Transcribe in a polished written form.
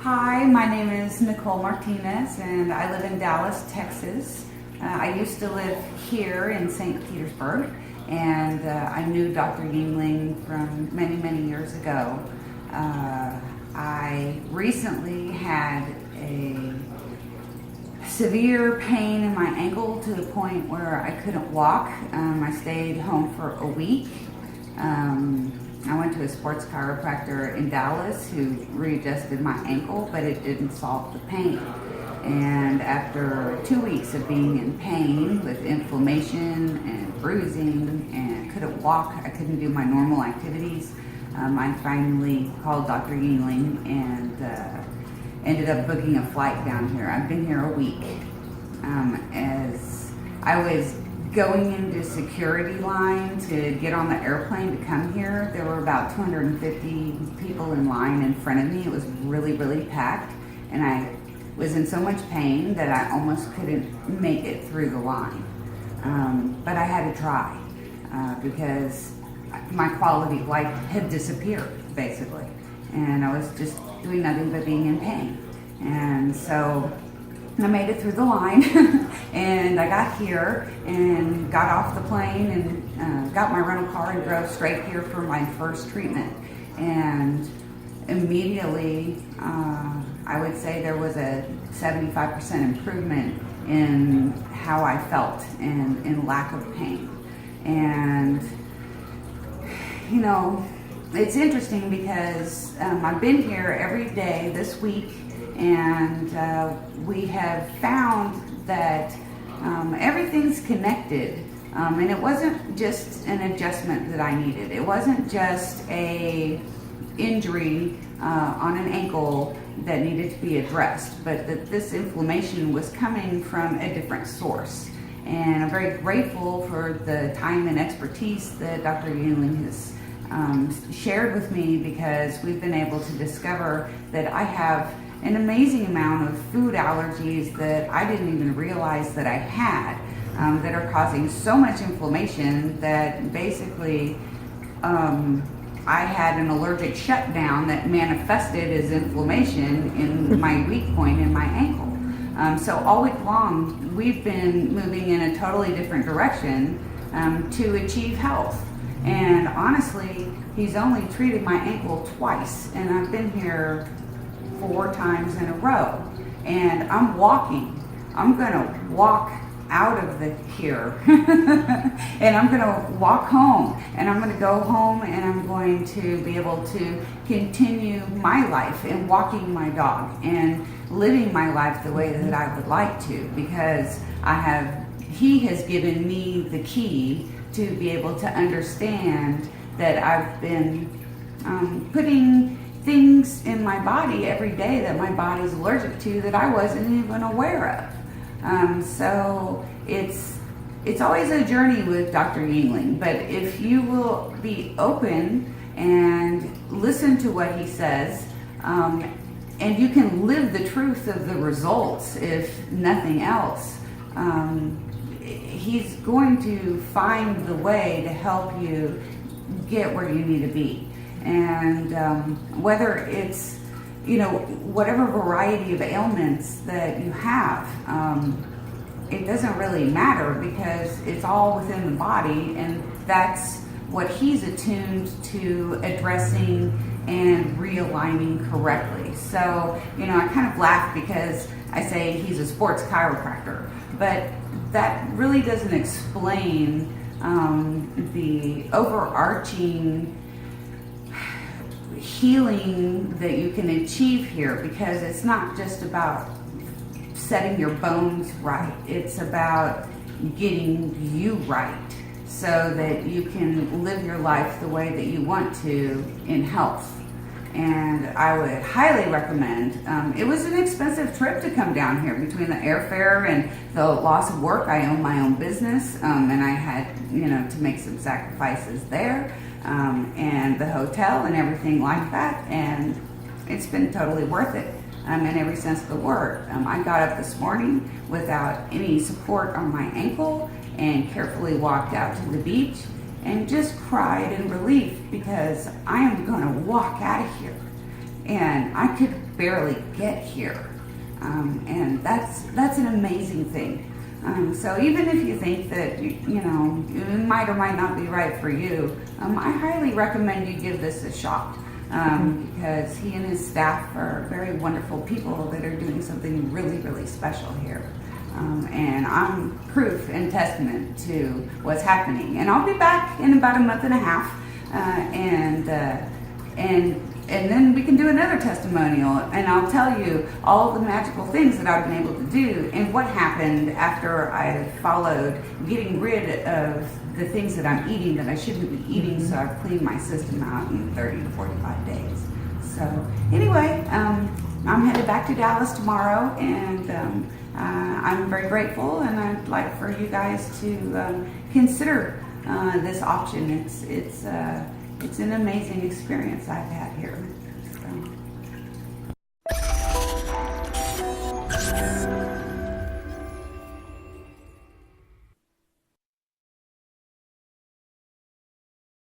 Hi, my name is Nicole Martinez and I live in Dallas, Texas. I used to live here in St. Petersburg, and I knew Dr. Yingling from many, many years ago. I recently had a severe pain in my ankle to the point where I couldn't walk. I stayed home for a week. I went to a sports chiropractor in Dallas who readjusted my ankle, but it didn't solve the pain. And after 2 weeks of being in pain with inflammation and bruising and couldn't walk, I couldn't do my normal activities, I finally called Dr. Yingling and ended up booking a flight down here. I've been here a week. As I was going into security line to get on the airplane to come here, there were about 250 people in line in front of me. It was really, really packed, and I was in so much pain that I almost couldn't make it through the line. But I had to try because my quality of life had disappeared, basically. And I was just doing nothing but being in pain. And so I made it through the line and I got here and got off the plane and got my rental car and drove straight here for my first treatment. And immediately, I would say there was a 75% improvement in how I felt and in lack of pain. And, you know, it's interesting because I've been here every day this week, and we have found that everything's connected. And it wasn't just an adjustment that I needed. It wasn't just a injury on an ankle that needed to be addressed, but that this inflammation was coming from a different source. And I'm very grateful for the time and expertise that Dr. Yingling has shared with me, because we've been able to discover that I have an amazing amount of food allergies that I didn't even realize that I had, that are causing so much inflammation that basically I had an allergic shutdown that manifested as inflammation in my weak point in my ankle. So all week long, we've been moving in a totally different direction to achieve health. And honestly, he's only treated my ankle twice, and I've been here 4 times in a row. And I'm walking. I'm gonna walk out of here and I'm gonna walk home, and I'm gonna go home, and I'm going to be able to continue my life and walking my dog and living my life the way that I would like to, because he has given me the key to be able to understand that I've been putting things in my body every day that my body's allergic to that I wasn't even aware of. So it's always a journey with Dr. Yingling, but if you will be open and listen to what he says, and you can live the truth of the results, if nothing else, he's going to find the way to help you get where you need to be. And whether it's, whatever variety of ailments that you have, it doesn't really matter, because it's all within the body, and that's what he's attuned to addressing and realigning correctly. So, I kind of laugh because I say he's a sports chiropractor, but that really doesn't explain the overarching healing that you can achieve here, because it's not just about setting your bones right. It's about getting you right so that you can live your life the way that you want to in health. And I would highly recommend, it was an expensive trip to come down here between the airfare and the loss of work. I own my own business, and I had, to make some sacrifices there, and the hotel and everything like that. And it's been totally worth it, in every sense of the word. I got up this morning without any support on my ankle and carefully walked out to the beach and just cried in relief, because I am going to walk out of here. And I could barely get here. And that's an amazing thing. So even if you think that, you know, it might or might not be right for you, I highly recommend you give this a shot. Because he and his staff are very wonderful people that are doing something really, really special here. And I'm proof and testament to what's happening. And I'll be back in about a month and a half, and then we can do another testimonial, and I'll tell you all the magical things that I've been able to do and what happened after I followed getting rid of the things that I'm eating that I shouldn't be eating, so I've cleaned my system out in 30 to 45 days. So anyway, I'm headed back to Dallas tomorrow, and I'm very grateful, and I'd like for you guys to consider this option. It's an amazing experience I've had here.